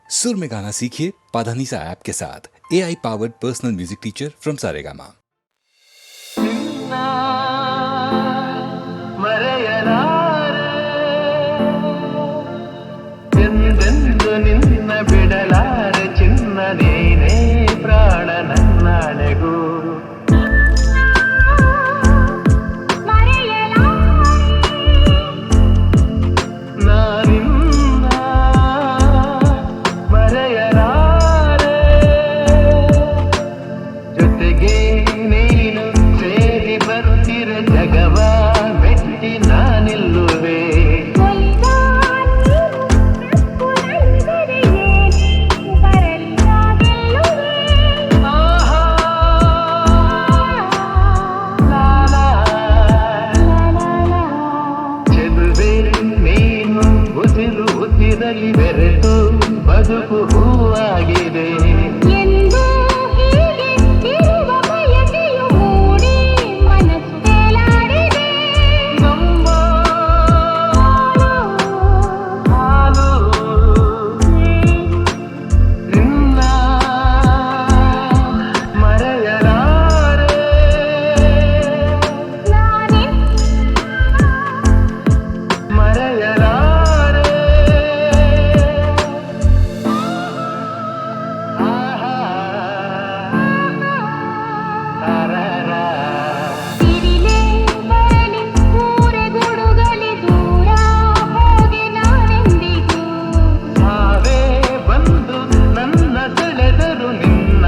सुर में गाना सीखिए पाधानीसा ऐप के साथ। AI powered personal music teacher from Saregama. ನಿನ್ನ ಬಿಡಲಾರೆ ಚಿನ್ನ ನೀನೇ ಪ್ರಾಣ ನನ್ನಾಳೆಗೂ ನಾನಿನ್ನ ಮರೆಯಲಾರೆ ಜೊತೆಗೆ ನೀನು ಸೇರಿ ಬರುತ್ತಿರ ಜಗವ ಮೆಟ್ಟಿ ನಾನಿಲ್ಲುವೆ ಬೆರೆತು ಬದುಕು ಹೂವಾಗಿದೆ ಎಂದು ಹೀಗೆ ಇರುವ ಬಯಕೆಯು ಮೂಡಿ ಮನಸ್ಸು ತೇಲಾಡಿದೆ. ನಮ್ಮ ಹಾಲು ನಿನ್ನ ಮರೆಯಲಾರೆ ನಾನೇ ಮರೆಯಲಾರೆ ತಿರಿಲೆ ಬರಲಿ ಊರೆ ಗುಡುಗಲಿ ದೂರ ಹೋಗಿ ನಾನೆಂದಿಗೂ ಸಾವೇ ಬಂದು ನನ್ನ ಸೆಳೆದರು ನಿನ್ನ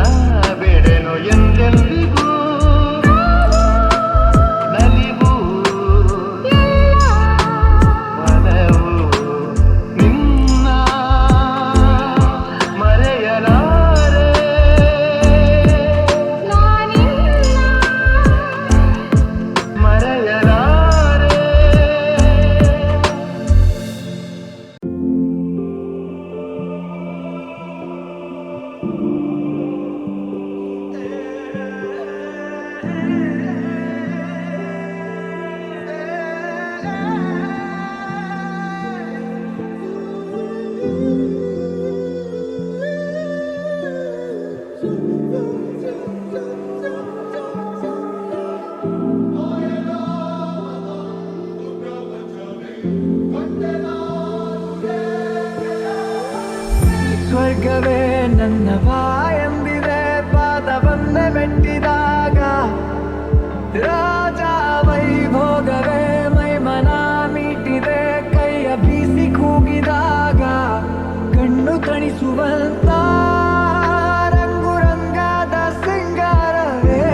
ಬೆಡೆನು ಎಂದೆಂದಿಗೂ ನಲಿವು ಮನವು ನಿನ್ನ ಮರೆಯಲಾರೆ ನಾನಿನ್ನ ಮರೆಯಲಾರೆ ಸ್ವರ್ಗವೇ ನನ್ನ ಎಂದಿದೆ ಪಾದ ಬಂದೆ ಮೆಟ್ಟಿದಾಗ ರಾಜ ವೈಭೋಗವೇ ಮೈಮನ ಮೀಟಿದೆ ಕೈಯ ಬೀಸಿ ಕೂಗಿದಾಗ ಕಣ್ಣು ತಣಿಸುವಂತ ರಂಗು ರಂಗಾದ ಸಿಂಗಾರವೇ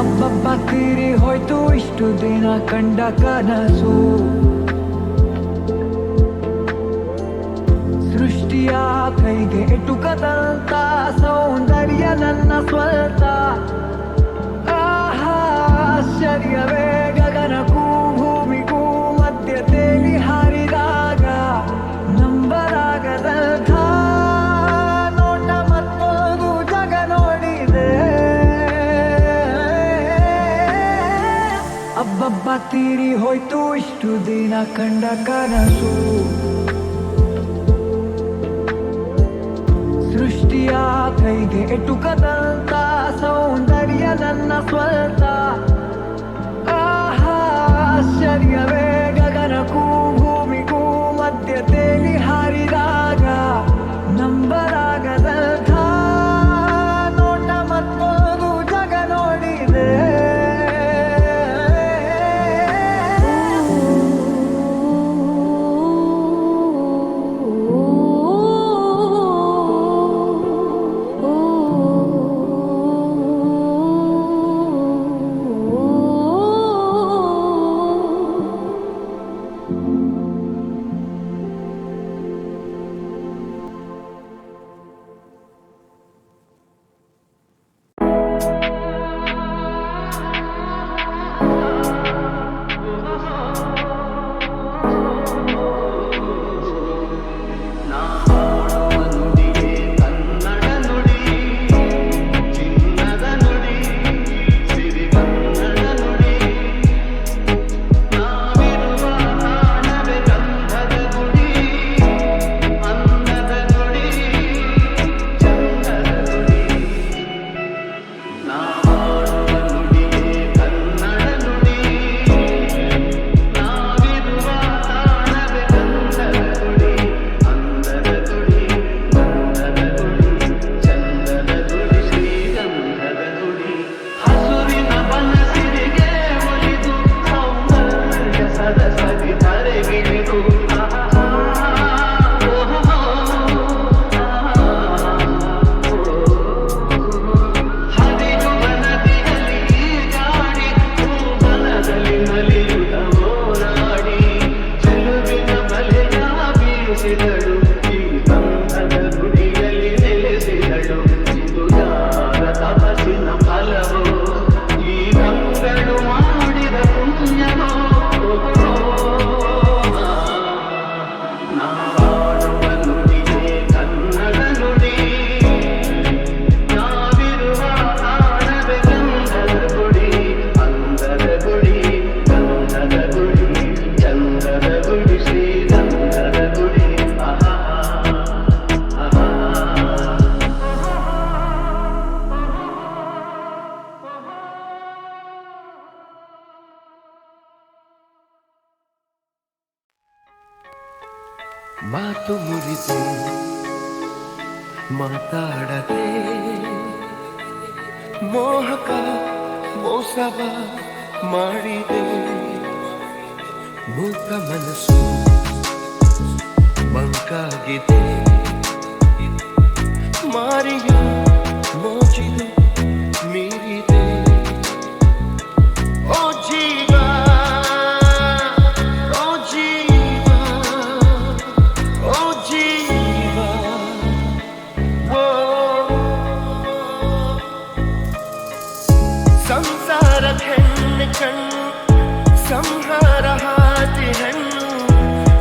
ಅಬ್ಬಬ್ಬ ತೀರಿ ಹೋಯ್ತು ಇಷ್ಟು ದಿನ ಕಂಡ ಕನಸು ಸೃಷ್ಟಿಯ ಕೈಗೆ ಎಟುಕದಂತ ಸೌಂದರ್ಯ ನನ್ನ ಸ್ವಂತ ಆಹಾ ಆಶ್ಚರ್ಯವೇ ಗಗನಕ್ಕೂ ಭೂಮಿಗೂ ಮಧ್ಯ ತೇಲಿ ಹಾರಿದಾಗ ನಂಬಲಾಗದಂಥ ನೋಟ ಮತ್ತೊಂದು ಜಗ ನೋಡಿದೆ ಅಬ್ಬಬ್ಬ ತೀರಿ ಹೋಯ್ತು ಇಷ್ಟು ದಿನ ಕಂಡ ಕನಸು ಸೃಷ್ಟಿಯ ಕೈಗೆ ಎಟುಕದಂತ ಸೌಂದರ್ಯ ನನ್ನ ಸ್ವಂತ ಆಹಾ ಆಶ್ಚರ್ಯವೇ ಗಗನಕ್ಕೂ ಭೂಮಿಗೂ ಮಧ್ಯ ತೇಲಿ ಹಾರಿದಾಗ ನಂಬಲಾಗದಂಥ ನೋಟ ಮತ್ತೊಂದು ಜಗ ನೋಡಿದೆ ಉಳಿಸಿದಳು ಈ ಬಂಧದ ಗುಡಿಯಲ್ಲಿ ನೆಲೆಸಿದಳು ಇದು ಯಾರ ತಪಸ್ಸಿನ ಫಲವೋ ಈ ಗಂಗಳು ಮಾಡಿದ ಪುಣ್ಯವೋ ನಾಡುವ ನುಡಿಯೇ ಕನ್ನಡ ನುಡಿ ನಾವಿರುವ ಕಾಣದ ಗಂಧದ ಗುಡಿ ಅಂದದ ಗುಡಿ ಗಂಧದ ಗುಡಿ ಚಂದದ ಗುಡಿ ಶ್ರೀಗಂಧದ ಗುಡಿ ಆಹಾ ಆಹಾ ಮಾತು ಮುರಿದು ಮಾತಾಡದೆ ಮೋಹಕ ಮೋಸವ ಮಾಡಿದೆ ಮೂಕ ಮನಸ್ಸು ಮಂಕಾಗಿದೆ ಮಾರಿಯ ಮೋಜಿದು ಮೀರಿದೆ ಓ ಜೀವ ಓ ಜೀವ ಓ ಜೀವ ಓ ಸಂಸಾರ ಹೆಣ್ಣು ಕಣ್ಣು ಸಂಹಾರ ಹಾದಿ ಹೆಣ್ಣು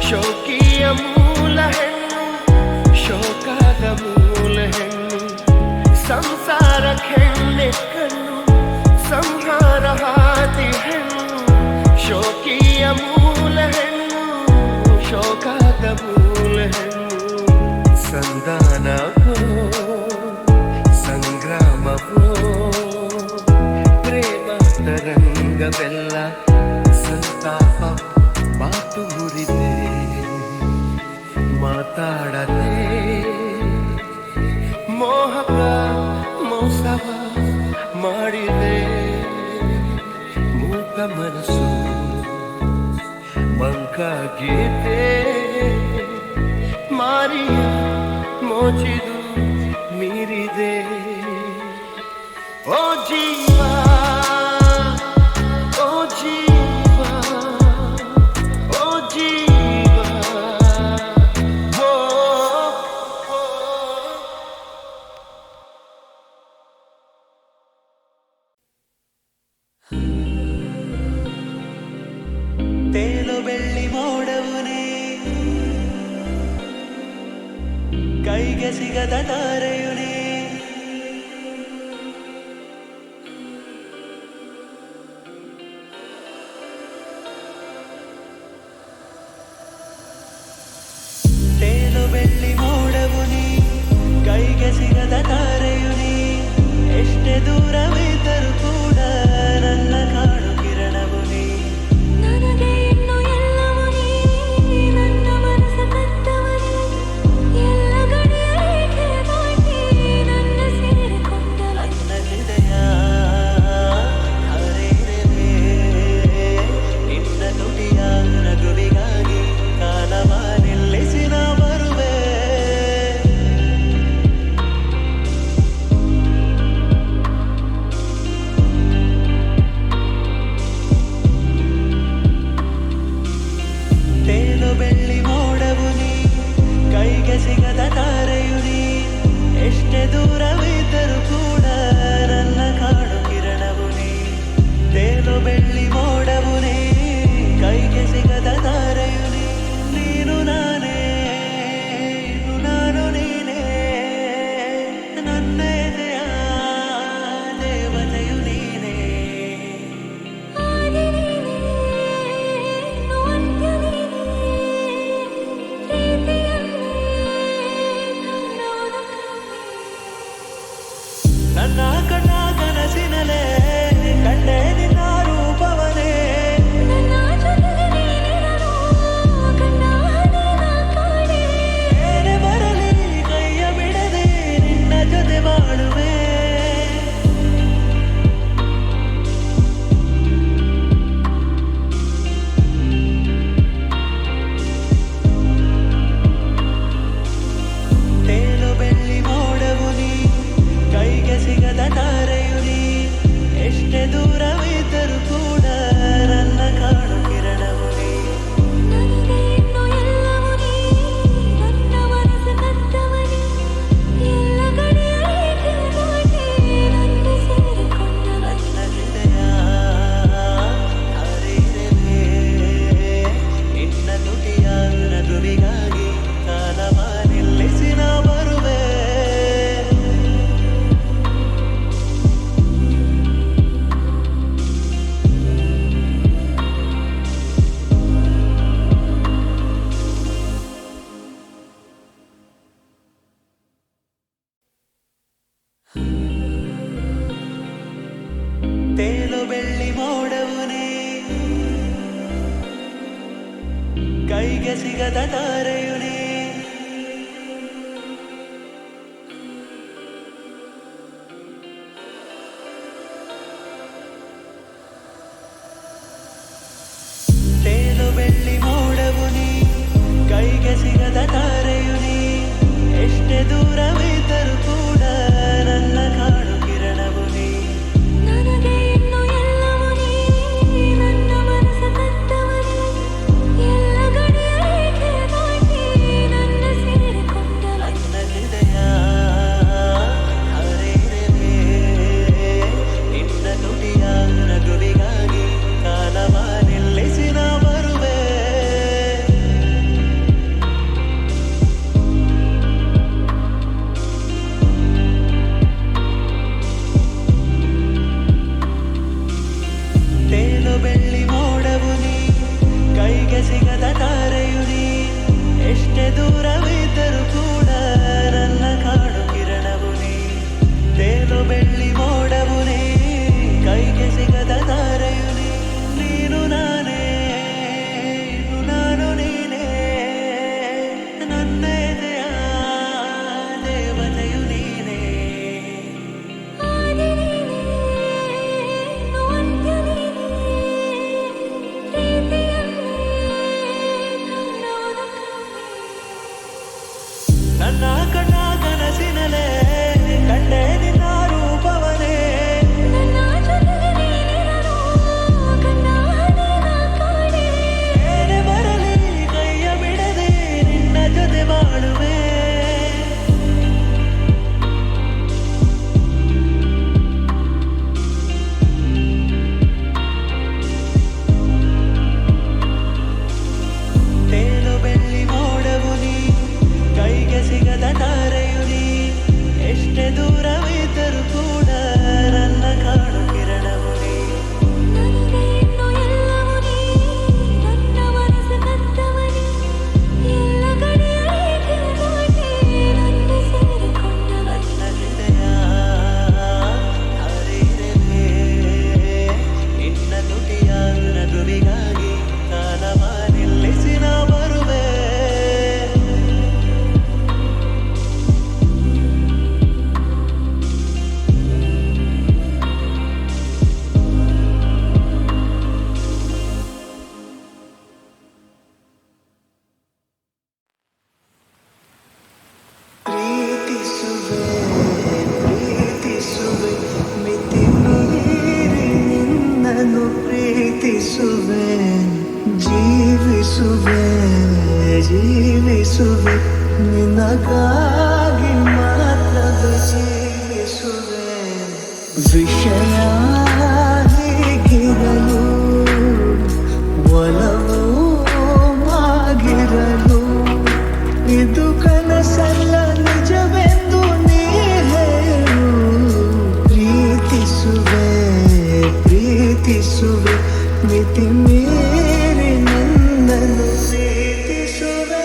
ಶೋಕಿಯ ಮೂಲ ಹೆಣ್ಣು ಶೋಕದ ಮೂಲ ಹೆಣ್ಣು ಸಂಸಾರ ಹೆಣ್ಣೆ ಕಣ್ಣು ಸಂಹಾರ ಹಾದಿ ಹೆಣ್ಣು ಶೋಕಿಯ ಮೂಲ ಹೆಣ್ಣು ಶೋಕದ ಮೂಲ ಹೆಣ್ಣು ಸಂಧಾನವೋ ಸಂಗ್ರಾಮವೋ ಪ್ರೇಮ ತರಂಗವೆಲ್ಲ ಸಂತಾಪ ಮಾತು ಮುರಿದೆ ಮಾತಾಡದೆ ಮೋಹಕ ಮೋಸವ ಮಾಡಿದೆ ಮೂಕ ಮನಸ್ಸು ಮಂಕಾಗಿದೆ ಮಾರಿಯ ಮೋಚಿದು ಮೀರಿದೆ ಓ ಜೀವ ಓ ಜೀವ ಓ ಜೀವ ಓ ತೇಲು ಬೆಳ್ಳಿ ಮೋಡವುನೇ ಕೈಗೆ ಸಿಗದ ತಾರೆಯುನೇ ತೇಲು ಬೆಳ್ಳಿ ಮೋಡವುನೇ ಕೈಗೆ ಸಿಗದ ತಾರೆಯುನೇ ಎಷ್ಟೇ ದೂರವಿದ್ದರೂ ಕೂಡ ನನ್ನ ಕಾಣು ಕಿರಣವು ನೀ ನನಗೆ ಇನ್ನು ಎಲ್ಲವೂ ನೀ ನನ್ನ ಮನಸ್ಸ ಕತ್ತವನೇ ಎಲ್ಲ ಗಡಿಯೇಕೆ ದಾಟಿ ನನ್ನ ಸೇರಿಕೊಂಡ ನನ್ನ ಹೃದಯ ಹರಿದಿದೆ ನಿನ್ನ ನುಡಿಯ ನಗುವಿಗಾಗಿ ಕಾಲವ ನಿಲ್ಲಿಸಿ ನಾ ಬರುವೆ ತೇಲು ಬೆಳ್ಳಿ ಮೋಡವು ನೀ ಕೈಗೆ ಸಿಗದ ತಾರೆಯು ನೀ ಎಷ್ಟೇ ದೂರವಿದ್ದರೂ ಕೂಡ ನನ್ನ ಕಾಣು ಕಿರಣವು ನೀ ತೇಲು ಬೆಳ್ಳಿ ಮೋಡವು ನೀ ಕೈಗೆ ಸಿಗದ ತಾರೆಯು ನೀ ನೀನು ನಾನೇ ಇನ್ನು ನಾನು ನೀನೇ ನನ್ನ ಎದೆಯ ದೇವತೆಯು ನೀನೇ ಆದಿ ನೀನೇ ಇನ್ನು ಅಂತ್ಯ ನೀನೇ ಪ್ರೀತಿಯಲ್ಲಿ ಕಾಣುವುದು ಕಣ್ಣೇ ಸಿಗದ ತಾರೆಯು ನೀ. ತೇಲು ಬೆಳ್ಳಿ ಮೋಡವು ನೀ, ಕೈಗೆ ಸಿಗದ ತಾರೆಯು ನೀ. ಎಷ್ಟೇ ದೂರವಿದ್ದರೂ ಕೂಡ ನನ್ನ ಕಾಡು ಕಿರಣವು ನೀ. ನನಗೆ ಇನ್ನು ಎಲ್ಲವೂ ನೀ, ನನ್ನ ಮನಸ್ಸು ಕತ್ತವನೇ. ಎಲ್ಲ ಗಡಿಯ ರೇಖೆ ದಾಟಿ ನನ್ನ ಸೇರಿಕೊಂಡವ. ನನ್ನ ಹೃದಯ ಹರಿದಿದೆ ನಿನ್ನ ನುಡಿಯ ನಗುವಿಗಾಗಿ. ಕಾಲವ ನಿಲ್ಲಿಸಿ ನಾ ಬರುವೆ. ತೇಲು ಬೆಳ್ಳಿ ಮೋಡವು ನೀ, ಕೈಗೆ ಸಿಗದ ತಾರೆಯು ನೀ. ಎಷ್ಟೇ ದೂರವಿದ್ದರೂ ಕೂಡ ನನ್ನ ಕಾಡು ಕಿರಣವು ನೀ. ತೇಲು ಬೆಳ್ಳಿ ಮೋಡವು ನೀ, ಕೈಗೆ ಸಿಗದ ತಾರೆಯು ನೀ. ನೀನು ನಾನೇ, ಇನ್ನು ನಾನು ನೀನೇ. ನನ್ನ ಎದೆಯ ದೇವತೆಯು ನೀನೇ. ಆದಿ ನೀನೇ, ಇನ್ನು ಅಂತ್ಯ ನೀನೇ. ಪ್ರೀತಿಯನ್ನೇ ಕಾಣುವುದು ಕಣ್ಣೇ. ನನ್ನ ಕಣ್ಣ ಕನಸಿನಲೇ ಕಂಡೆ ನಿನ್ನ ರೂಪವನೇ. ನನ್ನ ಜೊತೆಗೆ ನೀನಿರಲು ಕಣ್ಣ ಹನಿನ ಕಾಣೆ. ಏನೇ ಬರಲಿ ಕೈಯ ಬಿಡದೆ ನಿನ್ನ ಜೊತೆ ಬಾಳುವೆ. ತೇಲು ಬೆಳ್ಳಿ ಮೋಡವು ನೀ, ಕೈಗೆ ಸಿಗದ ತಾರೆಯು ನೀ. ಎಷ್ಟೇ ದೂರವಿದ್ದರೂ ಕೂಡ ನನ್ನ ಕಾಡು ಕಿರಣವು ನೀ. ನನಗೆ ಇನ್ನು ಎಲ್ಲವೂ ನೀ, ನನ್ನ ಮನಸ್ಸು ಕತ್ತವನೇ. ಎಲ್ಲ ಗಡಿಯ ರೇಖೆ ದಾಟಿ ನನ್ನ ಸೇರಿಕೊಂಡವ. ನನ್ನ ಹೃದಯ ಹರಿದಿದೆ ನಿನ್ನ ನುಡಿಯ ನಗುವಿಗಾಗಿ. ಕಾಲವ ನಿಲ್ಲಿಸಿ ನಾ ಬರುವೆ. ಪ್ರೀತಿಸುವೆ ಪ್ರೀತಿಸುವೆ ಮಿತಿ ಮೀರಿ ನಿನ್ನನ್ನು ಪ್ರೀತಿಸುವೆ. ಜೀವಿಸುವೆ ಜೀವಿಸುವೆ ನಿನಗಾಗಿ ಮಾತ್ರವೇ ಜೀವಿಸುವೆ. ವಿಷಯ ಹೀಗಿರಲು ಒಲವು ಆಗಿರಲು. ಇದು ಕನಸಲ್ಲ ನಿಜವೆಂದು ನೀ ಹೇಳು. ಪ್ರೀತಿಸುವೆ ಪ್ರೀತಿಸುವೆ ಮಿತಿ ಮೀರಿ ನನ್ನನ್ನು ಪ್ರೀತಿಸುವೆ.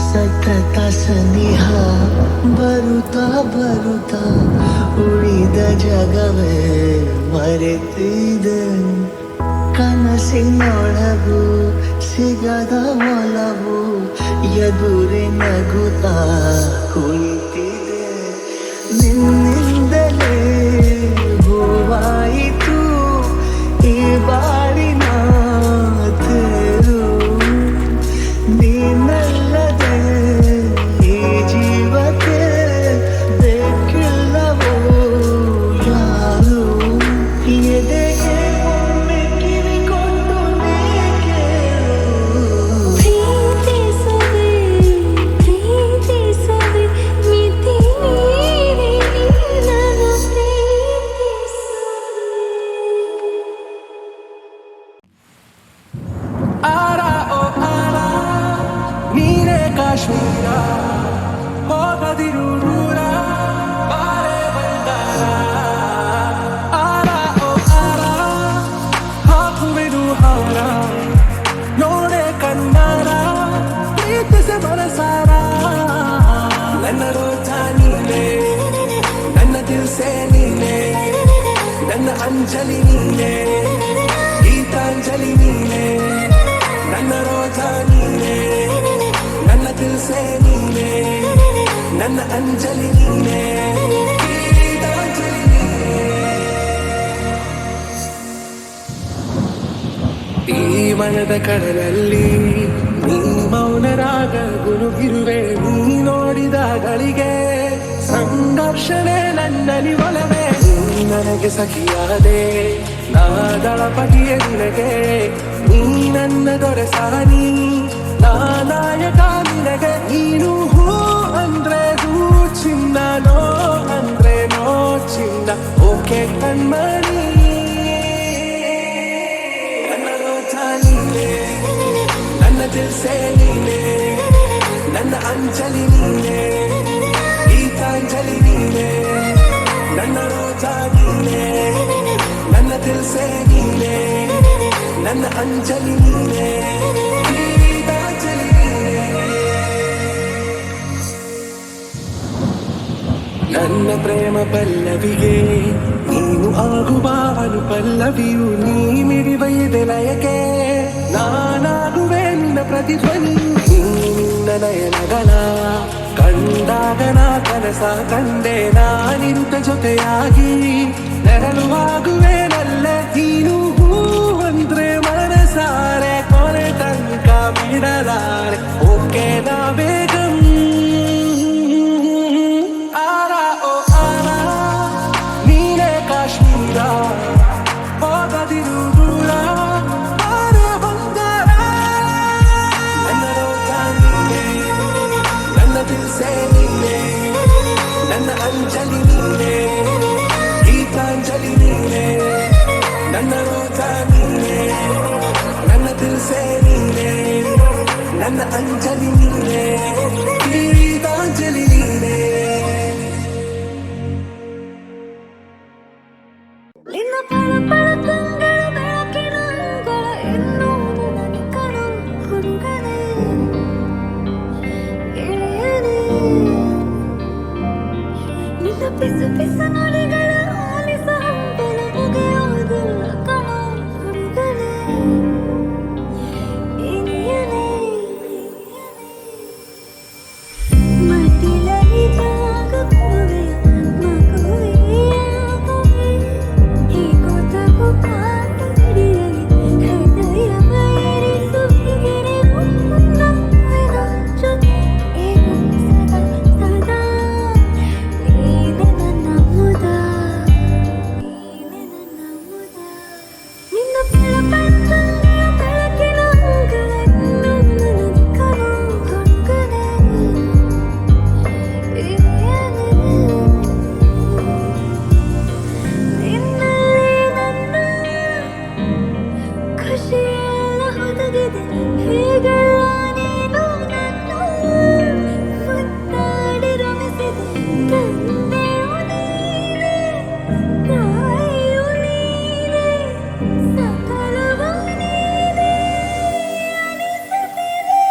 ಸತತ ಸನಿಹ ಬರುತ್ತಾ ಬರುತ್ತಾ ಉಳಿದ ಜಗವೇ ಮರೆತಿದೆ. ಕನಸಿನೊಳಗು ಸಿಗದ ಒಲವು ಎದುರೆ ನಗುತ್ತಾ ಕುಳಿತಿದೆ. ನಿನ್ನಿಂದಲೇ ಹೂವಾಯಿತು ಈ ಬಾಳಿನ ತೇರು. ನೀನಲ್ಲದೆ ಈ ಜೀವಕ್ಕೆ ಬೇಕಿಲ್ಲವೋ ಯಾರು. ಎದೆಗೆ ಒಮ್ಮೆ ಕಿವಿ ಕೊಟ್ಟು ನೀ ಕೇಳು. ಪ್ರೀತಿಸುವೆ ಪ್ರೀತಿಸುವೆ ಮಿತಿ ಮೀರಿ ನಿನ್ನನ್ನು ಪ್ರೀತಿಸುವೆ. ಆರ ಓ ಆರ ನೀನೇ ಕಾಶ್ಮೀರ. ಹೋಗದಿರು ದೂರ ಬಾರೆ ಬಂಗಾರ. ಆರ ಓ ಆರ ಹಾಕುವೆನು ಹಾರ. ನೋಡೆ ಕಣ್ಣಾರ ಪ್ರೀತಿಸ ಮನಸಾರ. ನನ್ನ ರೋಜ ನೀನೆ, ನನ್ನ ದಿಲ್ಸೆ ನೀನೆ, ನನ್ನ ಅಂಜಲಿ ನೀನೆ, ಗೀತಾಂಜಲಿ ನೀನೆ. ನನ್ನ ಅಂಜಲಿ ನೀನೆ ಗೀತಾಂಜಲಿ ನೀನೆ. ಈ ಮನದ ಕಡಲಲ್ಲಿ ನೀ ಮೌನರಾಗ ಗುನುಗಿರುವೆ, ನೀ ನೋಡಿದ ಗಳಿಗೆ ಸಂಘರ್ಷಣೆ ನನ್ನಲ್ಲಿ ಒಲವೇ. ನೀ ನನಗೆ ಸಖಿಯಾದೆ ನಾ ದಳಪಟಿಯ ನಿನಗೆ, ನೀ ನನ್ನ ದೊರೆಸಾನಿ ನಾ ನಾಯಕ ನಿನಗೆ. ನೀನು ಹೂ ಅಂದ್ರೆ ಹೂ ಚಿನ್ನ, ನೋ ಅಂದ್ರೆ ನೋ ಚಿನ್ನ. ಓಕೆ ಕಣ್ಮಣಿ ನನ್ನ ರೋಜ ನೀನೆ, ನನ್ನ ದಿಲ್ಸೆ ನೀನೆ, ನನ್ನ ಅಂಜಲಿ ನೀನೆ ಗೀತಾಂಜಲಿ ನೀನೆ. ನನ್ನ ರೋಜ ನೀನೆ, ನನ್ನ ದಿಲ್ಸೆ ನೀನೆ, ನನ್ನ ಅಂಜಲಿ ನೀನೆ ಗೀತಾಂಜಲಿ ನೀನೆ. ನನ್ನ ಪ್ರೇಮ ಪಲ್ಲವಿಗೆ ನೀನು ಆಗುವ ಅನುಪಲ್ಲವಿಯು, ನೀ ಮಿಡಿವ ಎದೆಲಯಕ್ಕೆ ನಾನಾಗುವೆ ನಿನ್ನ ಪ್ರತಿಧ್ವನಿ. ನೀ ನಿನ್ನ ನಯನಗಳ ಕಂಡಾಗ ನಾ ಕನಸ ಕಂಡೆ, ನಾನಿರುತ್ತ ಜೊತೆಯಾಗಿ ನೆರಳುವಾಗುವೆ ನಲ್ಲೆ. ನೀನು ಹೂ ಅಂದ್ರೆ ಮನಸಾರೆ ಕೊನೆ ತನಕ ಬಿಡಲಾರೆ. ಓಕೆ ನಾ ಬೇಗಂ ಆರ ಓ ಆರ, ನೀನೇ ಕಾಶ್ಮೀರ ಹೋಗದಿರು ದೂರ ಬಾರೆ ಬಂಗಾರ. ನನ್ನ ರೋಜ ನೀನೆ, ನನ್ನ ದಿಲ್ಸೆ ನೀನೆ, ನನ್ನ ಅಂಜಲಿ ನೀನೆ ಗೀತಾಂಜಲಿ ನೀನೆ. ನನ್ನ ರೋಜ ನೀನೆ, ನನ್ನ ದಿಲ್ಸೆ ನೀನೆ, ನನ್ನ ಅಂಜಲಿ ನೀನೆ ಗೀತಾಂಜಲಿ ನೀನೆ. ನಿನ್ನ ಪಳ ತುಂಗಳ ಬೆಳಕಿನ ಅಂಗಳ ಇನ್ನೂ ನನ್ನ ಕಣು ಹುಡುಗನೇ ಗೆಳೆಯನೇ. ನಿನ್ನ ಪಿಸು ಪಿಸು ನುಡಿಗಳ ಆಲಿಸ ಹಂಬಲ ಮುಗಿಯೋದಿಲ್ಲ ಕಣು ಹುಡುಗನೇ ಇನಿಯನೇ. ಮಟ್ಟಿಲಲ್ಲಿ ಜಾಗ ಕೊಡುವೆ ಮಗುವೆಯಾಗುವೆ, ಹೀಗೋ ತಗೋ ಕಾಲು ಹಿಡಿಯಲಿ ಹೃದಯ ಬಯರಿಸು ಹೀಗೆರೆ ಮುನ್ನವಿನ ಜೊತೆ ಏನು ಸದಾ ಸದಾ. ನೀನೆ ನನ್ನ ಮುದ, ನೀನೆ ನನ್ನ ಮುದ. ನಿನ್ನ ಬೆಳಪಟ್ಟಂಗೆಯ ಬೆಳಕಿನ ಅಂಗಳ ಇನ್ನೂ ನನಗೆ ಕಣು ಹುಡುಗನೇ ಇನಿಯನೇ. ನಿನ್ನಲ್ಲಿ ನನ್ನ ಖುಷಿಯೆಲ್ಲ ಹುದುಗಿದೆ, ಹೀಗೆಲ್ಲ ನೀನು ನನ್ನ ಮುದ್ದಾಡಿ ರಮಿಸಿದೆ. ತಂದೆಯು ನೀನೆ, ತಾಯಿಯು ನೀನೆ, ಸಕಲವೂ ನೀನೆ ಅನಿಸುತ್ತಿದೆ.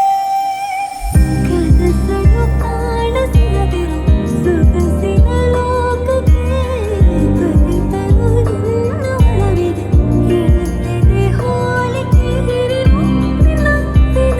ಕನಸನ್ನು ಕಾಣಿಸದಿರು ಸೊಗಸಿನ ಲೋಕಕ್ಕೆ, ಕಲಿತನು ನಿನ್ನ ಒಳವಿದೆ ಹೇಳುತ್ತಿದೆ ಹೋಲಿಕೆ ಹಿರಿವು ನಿನ್ನ ದಿನ.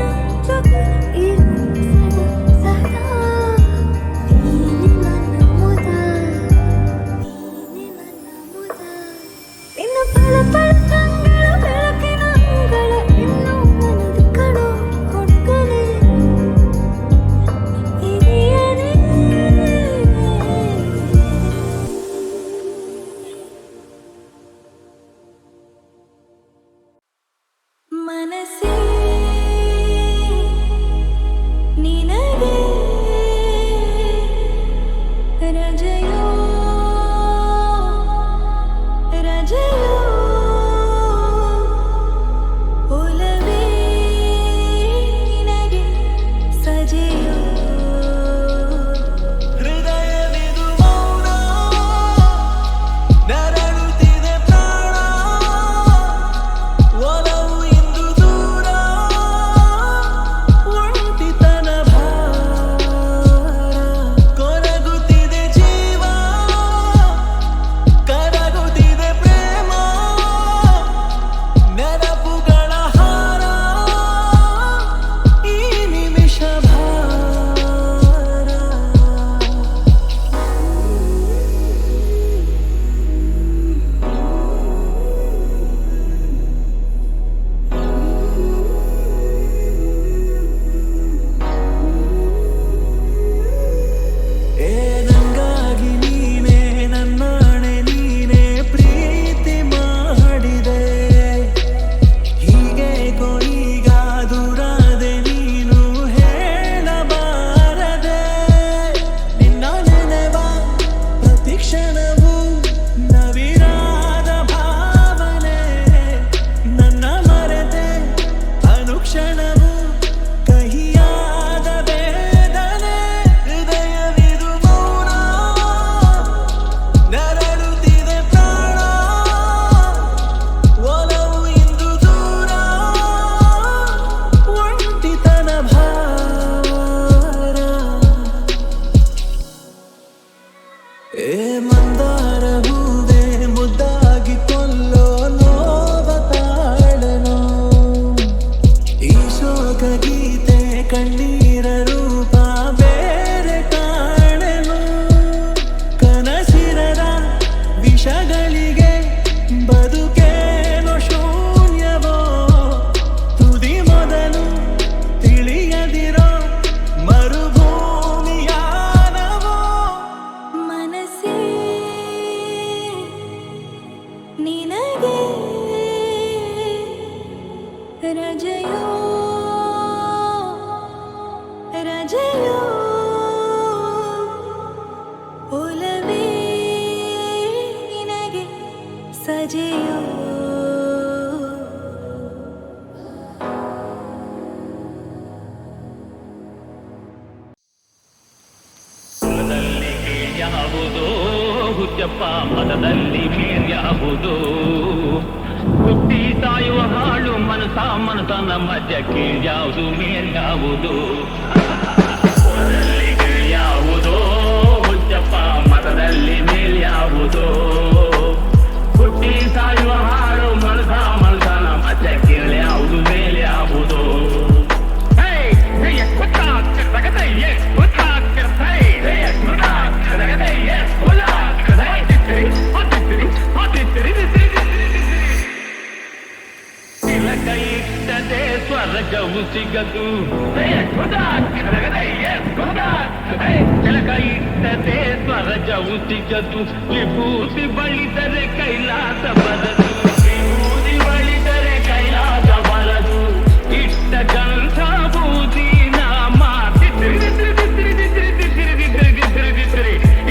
ರಜೆಯೋ ರಜೆಯೋ ಒಲವೇ ನಿನಗೆ ಸಜೆಯೋ ಕುಲದಲ್ಲಿ ಕೀಳ್ಯಾವುದೋ ಹುಚ್ಚಪ್ಪ ಮನದಲ್ಲಿ ಮೇರ್ಯಾವುದೋ ಹುಟ್ಟಿ ಸಾಯುವ ಹಾಳು ಮನಸನ ಮಧ್ಯ ಕೀಳ್ಯಾವುದು ಮೇರ್ಯಾವುದು ಕುಲದಲ್ಲಿ ಕೀಳ್ಯಾವುದೋ ಹುಚ್ಚಪ್ಪ ಮತದಲ್ಲಿ ಮೇಲ್ಯಾವುದೋ ಹುಟ್ಟಿ ಸಾಯುವ ಹಾಳು ಮನಸನ ಮಧ್ಯ ಕೀಳ್ಯಾವುದು ಮೇಲ್ಯಾವುದೋ ತಿಲಕೈಟ್ಟದೆ ಸ್ವರ್ಗವು ಸಿಗದು ತಿಲಕೈಟ್ಟದೆ ಸ್ವರ್ಗವು ಸಿಗದು ವಿಭೂತಿ ಬಳಿದರೆ ಕೈಲಾಸ ಬರದು ವಿಭೂತಿ ಬಳಿದರೆ ಕೈಲಾಸ ಬರದು ಇಟ್ಟ ಗಂಧ ಬೂದಿ ನಾಮ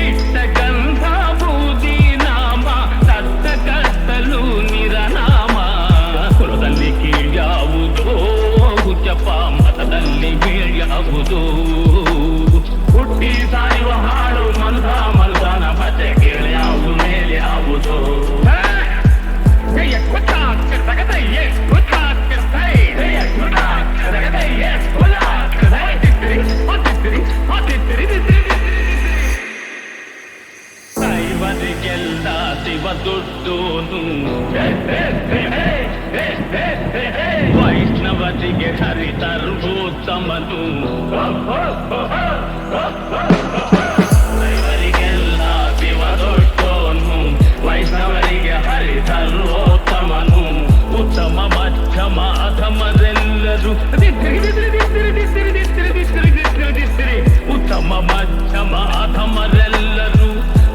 ಇಟ್ಟ ಗಂಧ ಬೂದಿ ನಾಮ ಸತ್ತ ಕತ್ತಲು ನಿರನಾಮ ಕುಲದಲ್ಲಿ ಕೀಳ್ಯಾವುದೋ ಹುಚ್ಚಪ್ಪ ಮತದಲ್ಲಿ ಬೀಳ್ಯಾವುದೋ ಹುಟ್ಟಿ ಸಾಯುವ ಹಾಳು ಮಲ್ಸನ ಮತ್ತೆ ಕೀಳ್ಯಾವುದು ಮೇಲ್ಯಾವುದೋ ಕೈವರಿಗೆಲ್ಲ ಶಿವ ದುಡ್ಡೋನು ವೈಷ್ಣವರಿಗೆ ಹರಿ ಸರ್ವೋತ್ತಮನು ಕೈವರಿಗೆಲ್ಲ ಶಿವ ದುಡ್ಡೋನು ವೈಷ್ಣವರಿಗೆ ಹರಿ ಸರ್ವೋತ್ತಮನು ಉತ್ತಮ ಮಧ್ಯಮ ಅಧಮರೆಲ್ಲರೂ ಉತ್ತಮ ಮಧ್ಯಮ ಅಧಮರೆಲ್ಲರೂ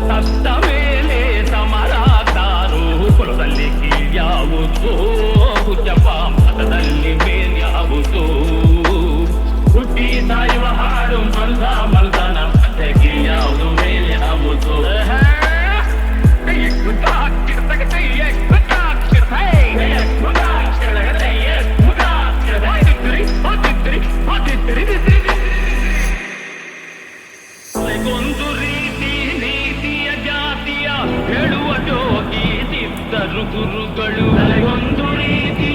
ಸತ್ತ ಮೇಲೆ ಸಮರಾದಾರು ಕುಲದಲ್ಲಿ ಕೀಳ್ಯಾವುದೋ ಹುಚ್ಚಪ್ಪ ಮತದಲ್ಲಿ ಮೇಲ್ಯಾವುದೋ ಹುಟ್ಟಿ ಸಾಯುವ ಹಾಡು ಮಲ್ಸನ ಮತ್ತೆ ಕೀಳ್ಯಾವುದು ಮೇಲ್ಯಾವುದೋ ಒಂದು ರೀತಿ ನೀತಿಯ ಜಾತಿಯ ಹೇಳುವ ಜೋಗಿ ಸಿದ್ಧರು ಗುರುಗಳು ಒಂದು ರೀತಿ